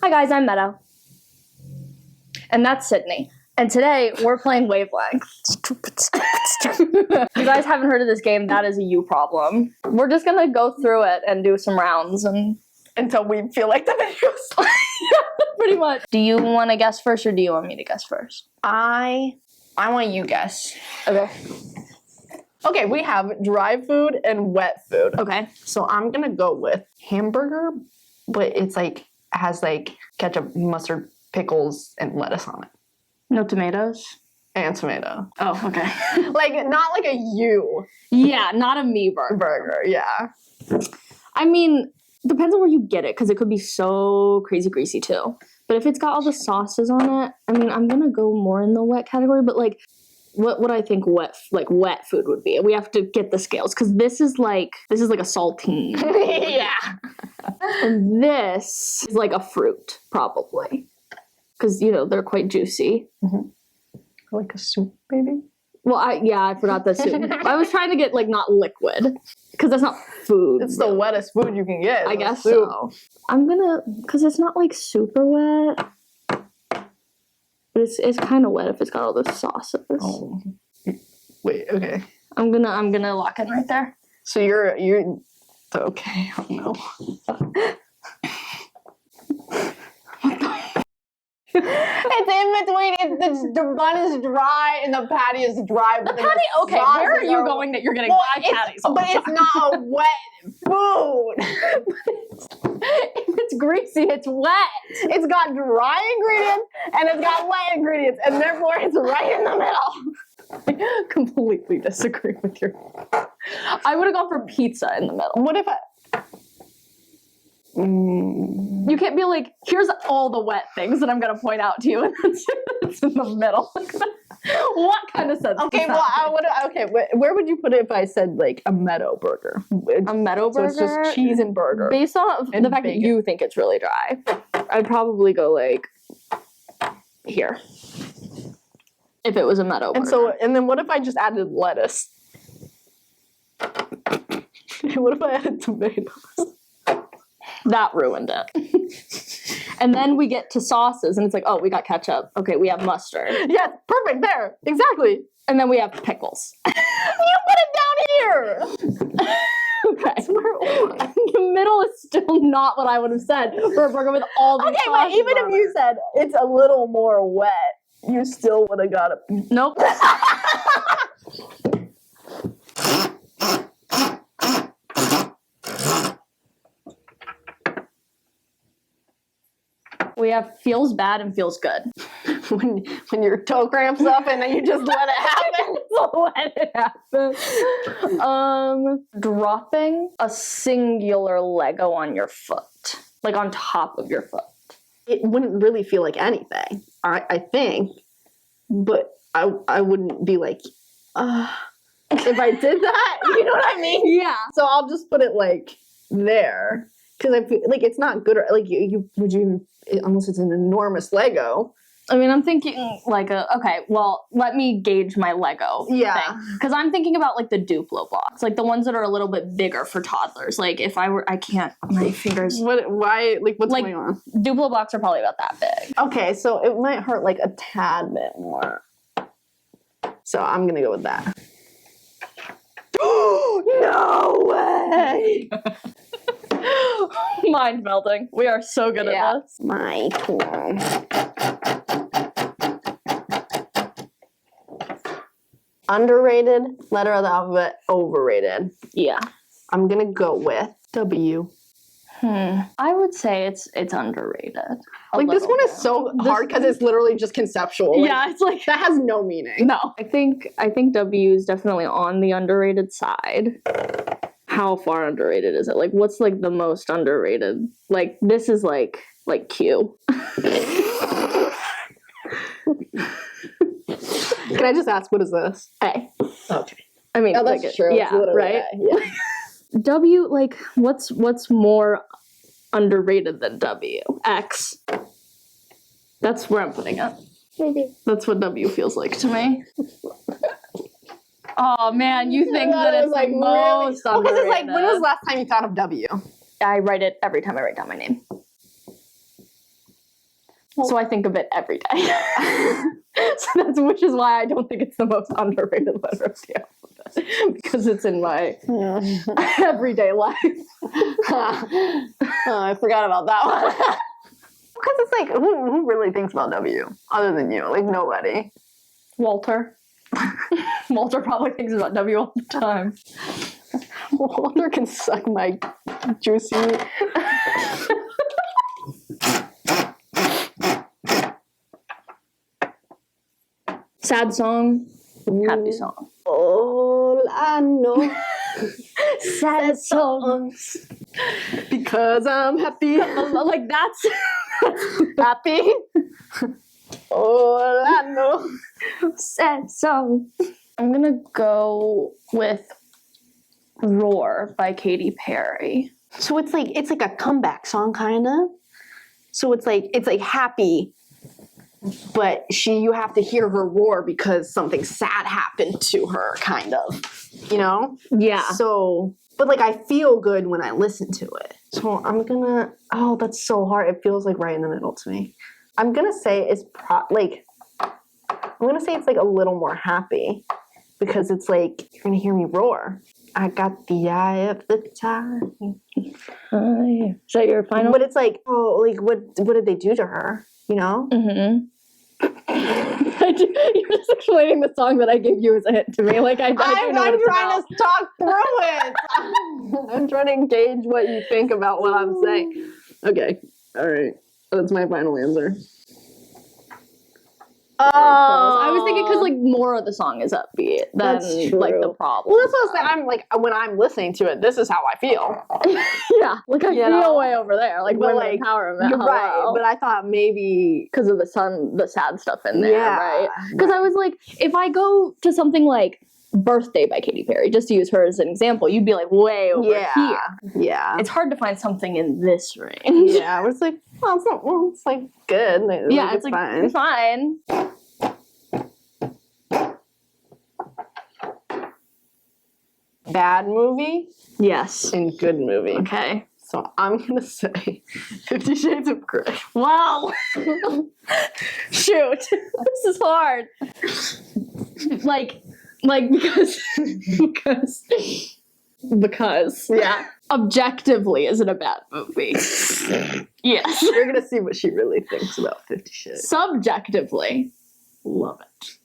Hi guys, I'm Meadow. And that's Sydney. And today, we're playing Wavelength. You guys haven't heard of this game, that is a you problem. We're just gonna go through it and do some rounds and until we feel like the video's pretty much. Do you want to guess first or do you want me to guess first? I want you guess. Okay. Okay, we have dry food and wet food. Okay. So I'm gonna go with hamburger, but it's like has like ketchup, mustard, pickles, and lettuce on it. No tomatoes? And tomato. Oh, okay. Like not like a you Yeah, not a me burger. burger, yeah. I mean, depends on where you get it, because it could be so crazy greasy too. But if it's got all the sauces on it, I mean, I'm gonna go more in the wet category, but like what would I think wet food would be? We have to get the scales, because this is like a saltine. Yeah. And this is like a fruit, probably. Because, you know, they're quite juicy. Mm-hmm. Like a soup, maybe? Well, I forgot the soup. I was trying to get, like, not liquid. Because that's not food. It's the wettest food you can get. I guess soup. so. I'm gonna, because it's not, like, super wet. But it's kind of wet if it's got all those sauces. Oh. Wait, okay. I'm gonna lock in right there. So you're okay, oh no. It's in between. The bun is dry and the patty is dry. The patty, okay. Where are you going that you're getting dry patties? But it's not a wet food. If it's greasy, it's wet. It's got dry ingredients and it's got wet ingredients, and therefore it's right in the middle. I completely disagree with your. I would have gone for pizza in the middle. What if I? You can't be like, here's all the wet things that I'm gonna point out to you, and it's in the middle. What kind of sense? Okay, where would you put it if I said like a Meadow burger? A Meadow burger. So it's just cheese and burger. Based on the fact that you think it's really dry, I'd probably go like here. If it was a Meadow burger. And then what if I just added lettuce? What if I added tomatoes? That ruined it. And then we get to sauces, and it's like, oh, we got ketchup. Okay, we have mustard. Yes, perfect, there. Exactly. And then we have pickles. You put it down here! Okay. The middle is still not what I would have said for a burger with all these sauces. Okay, but even if you said it's a little more wet, you still would have got it. Nope. We have feels bad and feels good. when your toe cramps up and then you just let it happen. Dropping a singular Lego on your foot. Like on top of your foot. It wouldn't really feel like anything, I think. But I wouldn't be like, if I did that, you know what I mean? Yeah. So I'll just put it like there. Because I feel like it's not good, like would you, unless it's an enormous Lego. I mean, I'm thinking like okay, well, let me gauge my Lego thing. Because I'm thinking about like the Duplo blocks, like the ones that are a little bit bigger for toddlers. Like if I can't, my fingers. Why, like what's going on? Duplo blocks are probably about that big. Okay, so it might hurt like a tad bit more. So I'm gonna go with that. No way! Mind melding. We are so good at this. My turn. Underrated, letter of the alphabet, overrated. Yeah. I'm gonna go with W. I would say it's underrated. Like this one is so hard because it's literally just conceptual. Like, yeah, it's like that has no meaning. No. I think W is definitely on the underrated side. How far underrated is it? Like, what's like the most underrated? Like, this is like Q. Can I just ask, what is this? A. Okay. I mean, that's like true. Yeah, right. Yeah. W, like, what's more underrated than W? X. That's where I'm putting it. Maybe. That's what W feels like to me. Oh man, you think that it's like most really? underrated. Because it's like, when was the last time you thought of W? I write it every time I write down my name. So I think of it every day. Which is why I don't think it's the most underrated letter of the alphabet. Because it's in my everyday life. I forgot about that one. Because it's like, who really thinks about W other than you? Like, nobody. Walter. Walter probably thinks about W all the time. Walter can suck my juicy. Sad song. Happy song. All I know. Sad songs. Because I'm happy. Like that's Happy. All I know. sad song. I'm gonna go with Roar by Katy Perry. So it's like a comeback song, kind of. So it's like happy, but you have to hear her roar because something sad happened to her, kind of. You know? Yeah. So, but like I feel good when I listen to it. So I'm gonna. Oh, that's so hard. It feels like right in the middle to me. I'm gonna say it's I'm gonna say it's like a little more happy because it's like you're gonna hear me roar. I got the eye of the time. Is that your final? But it's like, oh, like what did they do to her? You know? Mm-hmm. You're just explaining the song that I gave you as a hint to me. Like I'm trying to talk through it. I'm trying to engage what you think about what I'm saying. Okay. All right. That's my final answer. Oh, I was thinking because like more of the song is upbeat than like the problem. Well, that's what I'm saying. I'm like when I'm listening to it, this is how I feel. Yeah, like I feel way over there, like women like, empowerment. You're right, but I thought maybe because of the sad stuff in there, right? Because I was like, if I go to something like Birthday by Katy Perry, just to use her as an example, you'd be like way over here. Yeah, it's hard to find something in this range. Yeah, it's like, it's like good. Yeah, it's like fine. It's fine. Bad movie? Yes. And good movie. Okay. So I'm gonna say 50 Shades of Grey. Wow. Shoot. This is hard. Like because yeah. Objectively, is it a bad movie? Yes. You're gonna see what she really thinks about 50 Shades. Subjectively, love it.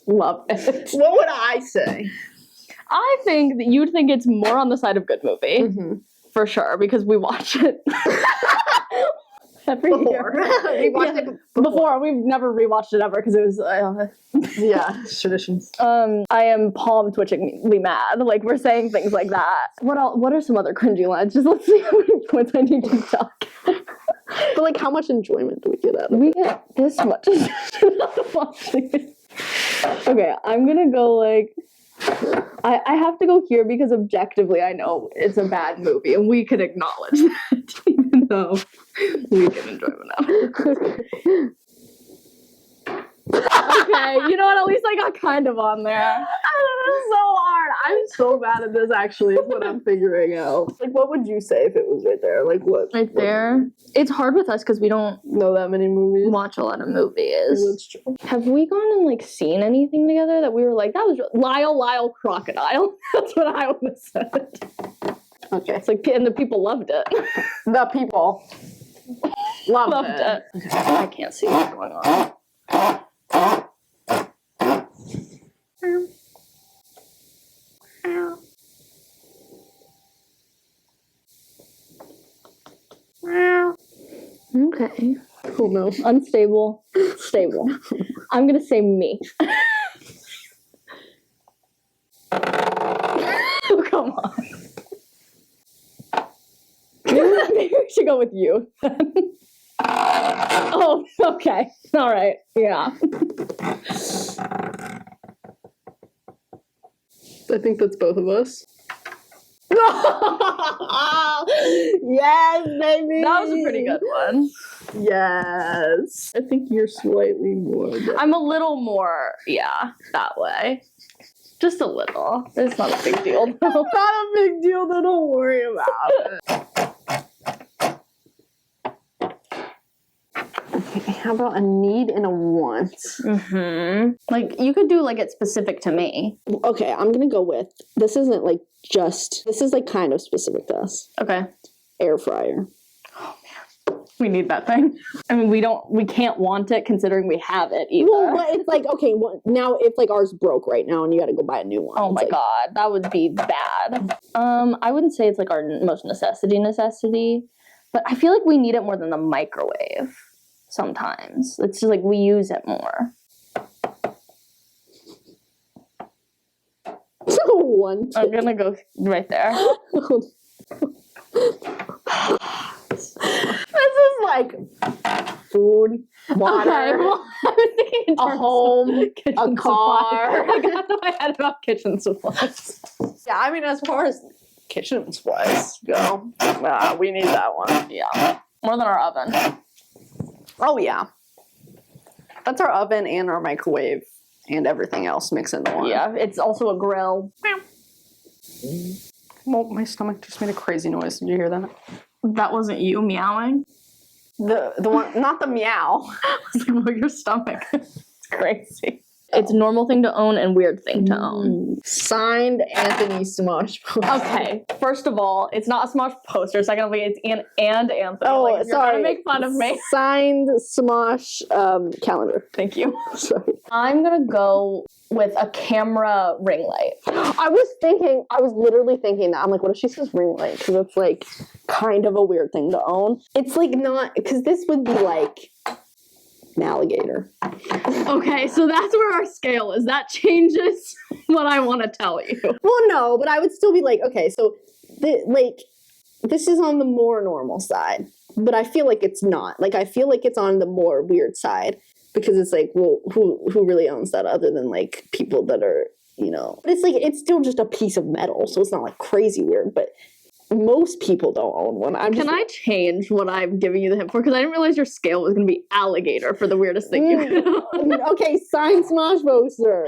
Love it. What would I say? I think that you'd think it's more on the side of good movie. Mm-hmm. For sure, because we watch it every year. We watched it before. We've never rewatched it ever because it was traditions. I am palm twitchingly mad. Like we're saying things like that. What are some other cringy lines? Just let's see how many points I need to talk. But like, how much enjoyment do we get out of it? We get this much. Okay, I'm gonna go like. I have to go here because objectively I know it's a bad movie and we can acknowledge that even though we can enjoy it. Okay, you know what? At least I got kind of on there. This is so hard. I'm so bad at this, actually, is what I'm figuring out. Like, what would you say if it was right there? Like, what? Right there? It's hard with us because we don't know that many movies. Watch a lot of movies. That's true. Have we gone and, like, seen anything together that we were like, that was Lyle Crocodile? That's what I would have said. Okay. It's like, and the people loved it. The people loved it. Okay. I can't see what's going on. Okay. Oh no. Unstable. Stable. I'm gonna say me. Oh, come on. Maybe we should go with you. Oh, okay. All right. Yeah. I think that's both of us. Yes, baby. That was a pretty good one. Yes. I think you're slightly more. I'm a little more, that way. Just a little. It's not a big deal. Not a big deal, though. Don't worry about it. How about a need and a want? Like, you could do, like, it specific to me. Okay, I'm gonna go with, this isn't, like, this is, like, kind of specific to us. Okay. Air fryer. We need that thing. I mean, we can't want it considering we have it either. Well, but it's like, okay, now if like ours broke right now and you gotta go buy a new one. Oh my god, that would be bad. I wouldn't say it's like our most necessity, but I feel like we need it more than the microwave sometimes. It's just like we use it more. One. I'm gonna go right there. This is like food, water, Okay, well, I was thinking in a terms home, of kitchen a car. supplies. I got to my head about kitchen supplies. Yeah, I mean, as far as kitchen supplies go, we need that one. Yeah, more than our oven. Oh yeah, that's our oven and our microwave and everything else mixed into one. Yeah, it's also a grill. Well, my stomach just made a crazy noise. Did you hear that? That wasn't you meowing. The one, not the meow. I was like, well, your stomach. It's crazy. It's a normal thing to own and weird thing to own. Signed Anthony Smosh poster. Okay, first of all, it's not a Smosh poster. Second of all, it's and Anthony. Oh, like, you're sorry. gonna make fun of me. Signed Smosh calendar. Thank you. Sorry. I'm gonna go with a camera ring light. I was literally thinking that. I'm like, what if she says ring light? Because it's like kind of a weird thing to own. It's like not, because this would be like an alligator. Okay, so that's where our scale is. That changes what I want to tell you. Well, no, but I would still be like, okay, so this is on the more normal side, but I feel like it's not. Like, I feel like it's on the more weird side because it's like, well, who really owns that other than like people that are, you know? But it's like, it's still just a piece of metal, so it's not like crazy weird, but most people don't own one. Can I change what I'm giving you the hint for? Because I didn't realize your scale was going to be alligator for the weirdest thing you could own. Okay, signed Smosh poster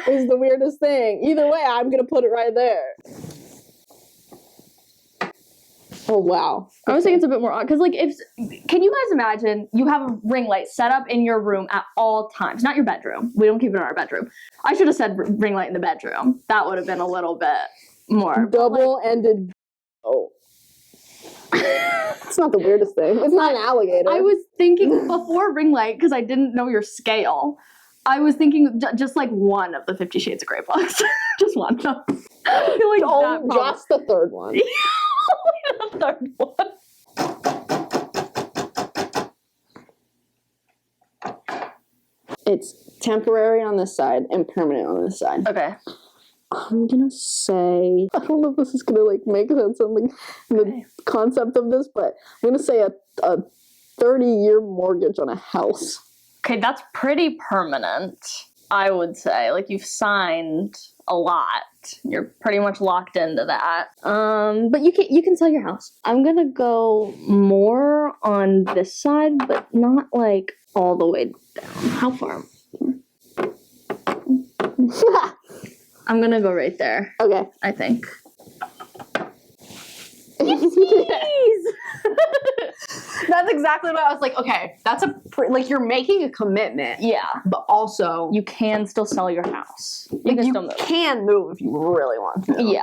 is the weirdest thing. Either way, I'm going to put it right there. Oh, wow. I was thinking it's a bit more odd. Because, like, can you guys imagine you have a ring light set up in your room at all times? Not your bedroom. We don't keep it in our bedroom. I should have said ring light in the bedroom. That would have been a little bit more. Double-ended. Oh. It's not the weirdest thing. It's not an alligator. I was thinking before ring light, because I didn't know your scale, I was thinking just like one of the 50 Shades of Grey books. Just one. I feel like just the third one. The third one. It's temporary on this side and permanent on this side. Okay. I'm gonna say, I don't know if this is gonna like make sense on the concept of this, but I'm gonna say a 30-year mortgage on a house. Okay, that's pretty permanent, I would say. Like, you've signed a lot. You're pretty much locked into that. But you can sell your house. I'm gonna go more on this side, but not like all the way down. How far? I'm gonna go right there. Okay. I think. That's exactly what I was like. Okay, that's like you're making a commitment. Yeah, but also you can still sell your house. You can move if you really want to. Yeah.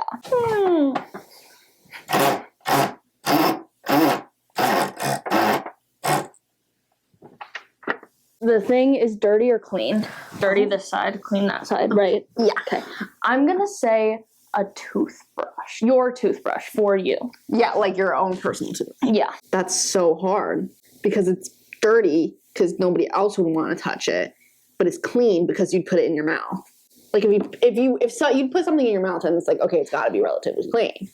The thing is dirty or clean? Dirty this side, clean that side, right? Yeah. Okay. I'm gonna say a toothbrush. Your toothbrush for you. Yeah, like your own personal toothbrush. Yeah. That's so hard because it's dirty because nobody else would want to touch it, but it's clean because you'd put it in your mouth. Like if you'd put something in your mouth and it's like, okay, it's got to be relatively clean.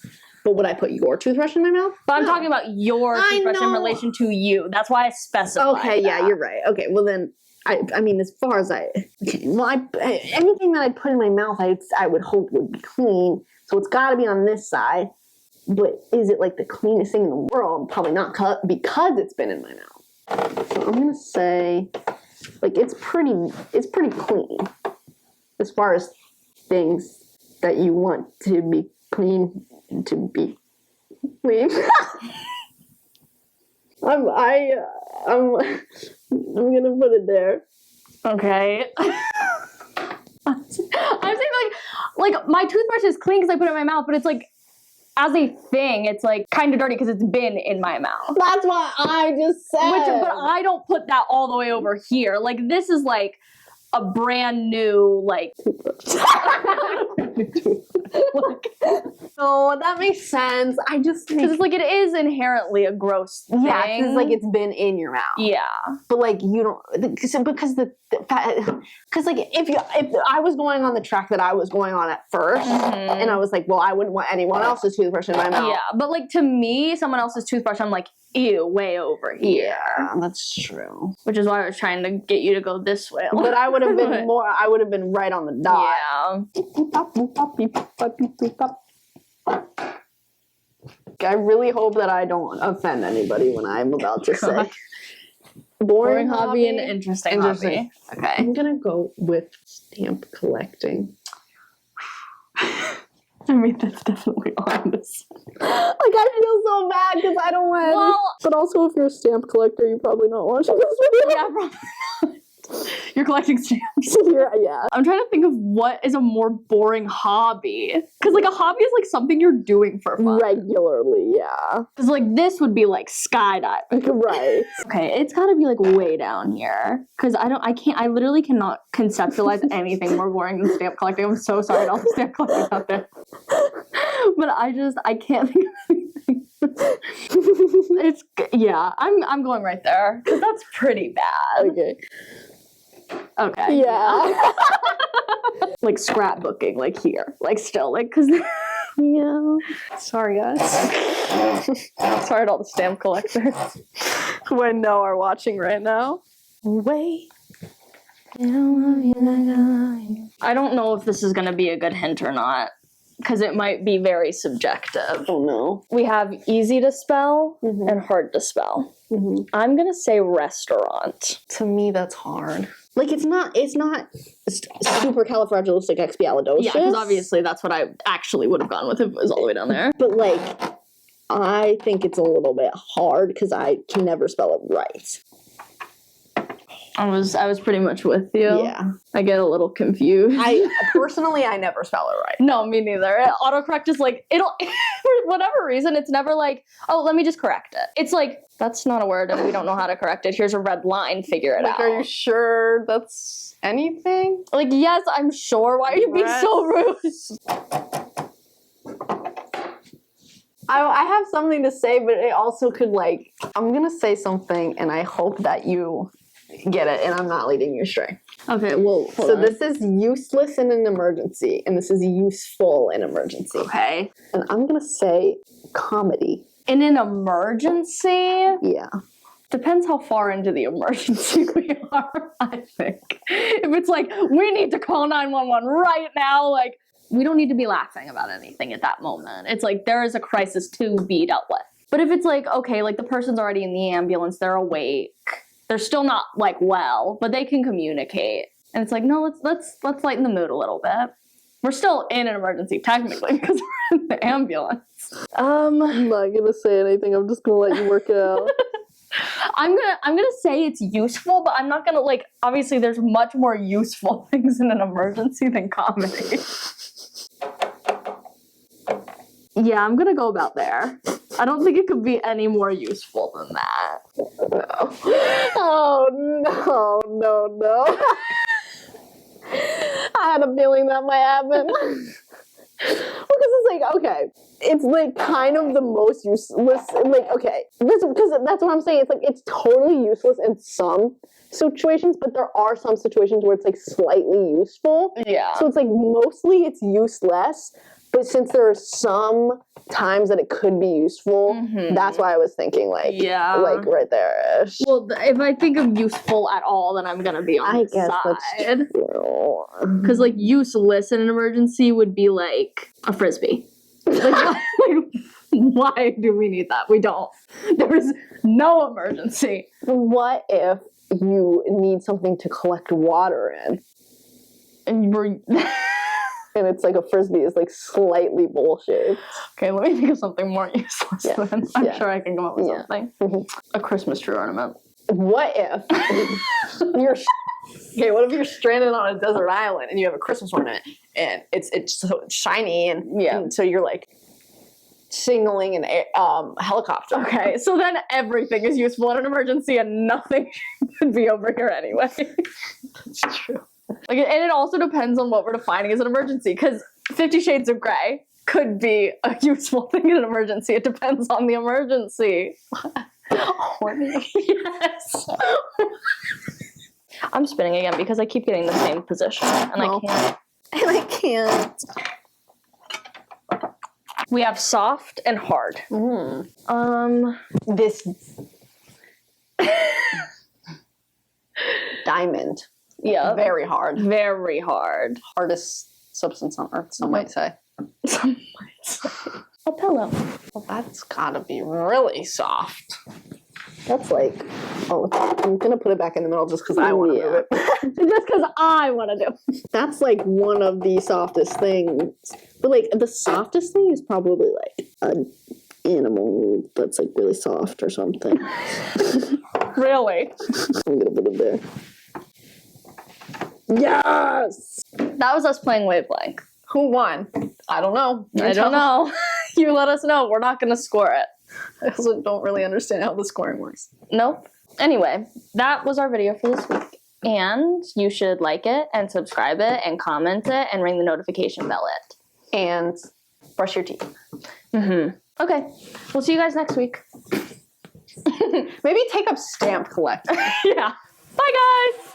But would I put your toothbrush in my mouth? But I'm talking about your toothbrush in relation to you. That's why I specified. Okay, yeah, you're right. Okay, well then, I mean, as far as anything that I put in my mouth, I would hope would be clean. So it's got to be on this side. But is it like the cleanest thing in the world? Probably not, because it's been in my mouth. So I'm gonna say, like, it's pretty clean as far as things that you want to be clean. To be clean. I'm gonna put it there. Okay. I'm saying like my toothbrush is clean because I put it in my mouth, but it's like as a thing, it's like kind of dirty because it's been in my mouth. That's what I just said. But I don't put that all the way over here. Like this is like a brand new like. No, that makes sense. I just because it's like it is inherently a gross thing. Yeah, because like it's been in your mouth. Yeah, but like you don't because like if I was going on the track that I was going on at first, and I was like, well, I wouldn't want anyone else's toothbrush in my mouth. Yeah, but like to me, someone else's toothbrush, I'm like, ew, way over here. Yeah, that's true. Which is why I was trying to get you to go this way. But I would have been more. I would have been right on the dot. Yeah. I really hope that I don't offend anybody when I'm about to say. Boring hobby and interesting hobby. Okay. I'm gonna go with stamp collecting. I mean, that's definitely on this. Like, I feel so bad because I don't win. Well, but also, if you're a stamp collector, you're probably not watching this video. Yeah, probably not. You're collecting stamps. Yeah. I'm trying to think of what is a more boring hobby. Because, like, a hobby is, like, something you're doing for fun. Regularly, yeah. Because, like, this would be, like, skydiving. Right. Okay, it's gotta be, like, way down here. Because I literally cannot conceptualize anything more boring than stamp collecting. I'm so sorry to all the stamp collectors out there. But I can't think of anything. I'm going right there. Because that's pretty bad. Okay. Yeah. Like scrapbooking, like here. Like still, like, because... Yeah. Sorry, guys. Sorry to all the stamp collectors who I know are watching right now. Wait. I don't know if this is going to be a good hint or not, because it might be very subjective. Oh, no. We have easy to spell and hard to spell. I'm going to say restaurant. To me, that's hard. Like, it's not supercalifragilisticexpialidocious. Yeah, because obviously that's what I actually would have gone with if it was all the way down there. But, like, I think it's a little bit hard because I can never spell it right. I was pretty much with you. Yeah. I get a little confused. I never spell it right. No, me neither. Autocorrect is like, it'll, for whatever reason, it's never like, oh, let me just correct it. It's like, that's not a word and we don't know how to correct it. Here's a red line, figure it out. Are you sure that's anything? Like, yes, I'm sure. Why are you being so rude? I have something to say, but it also could, like, I'm going to say something and I hope that you get it and I'm not leading you astray. Okay, well, so this is useless in an emergency and this is useful in emergency. Okay. And I'm going to say comedy. In an emergency? Yeah. Depends how far into the emergency we are, I think. If it's like, we need to call 911 right now, like, we don't need to be laughing about anything at that moment. It's like, there is a crisis to be dealt with. But if it's like, okay, like the person's already in the ambulance, they're awake, they're still not like well, but they can communicate. And it's like, no, let's lighten the mood a little bit. We're still in an emergency, technically, because we're in the ambulance. I'm not gonna say anything. I'm just gonna let you work it out. I'm gonna say it's useful, but I'm not gonna, like, obviously there's much more useful things in an emergency than comedy. Yeah, I'm gonna go about there. I don't think it could be any more useful than that. No. Oh, no. I had a feeling that might happen. Because it's like, okay, it's like kind of the most useless, like, okay, because that's what I'm saying, it's like, it's totally useless in some situations, but there are some situations where it's like slightly useful. Yeah. So it's like, mostly it's useless, but since there are some times that it could be useful, that's why I was thinking, like, like right there-ish. Well, if I think of useful at all, then I'm gonna be on this side. That's true. Because, like, useless in an emergency would be like a frisbee. Like, why do we need that? We don't. There is no emergency. What if you need something to collect water in? And we're... And it's like a frisbee is like slightly bowl-shaped. Okay, let me think of something more useless then. I'm sure I can come up with something. A Christmas tree ornament. what if you're okay? What if you're stranded on a desert island and you have a Christmas ornament and it's so shiny and so you're like signaling an helicopter. Okay, so then everything is useful in an emergency and nothing should be over here anyway. That's true. Like, and it also depends on what we're defining as an emergency, because 50 Shades of Grey could be a useful thing in an emergency. It depends on the emergency. Horny. Yes. I'm spinning again because I keep getting the same position and I can't. And I can't. We have soft and hard. This diamond. Yeah. Very hard. Very hard. Hardest substance on earth, some might say. Some might say. A pillow. Well, that's gotta be really soft. That's like, oh, I'm gonna put it back in the middle just because I want to move it. Just because I want to do. That's like one of the softest things. But like the softest thing is probably like an animal that's like really soft or something. Really? I'm gonna put it there. Yes! That was us playing Wavelength. Who won? I don't know. I don't know. You let us know. We're not going to score it. I also don't really understand how the scoring works. Nope. Anyway, that was our video for this week. And you should like it and subscribe it and comment it and ring the notification bell it. And brush your teeth. Okay. We'll see you guys next week. Maybe take up stamp collecting. Yeah. Bye, guys.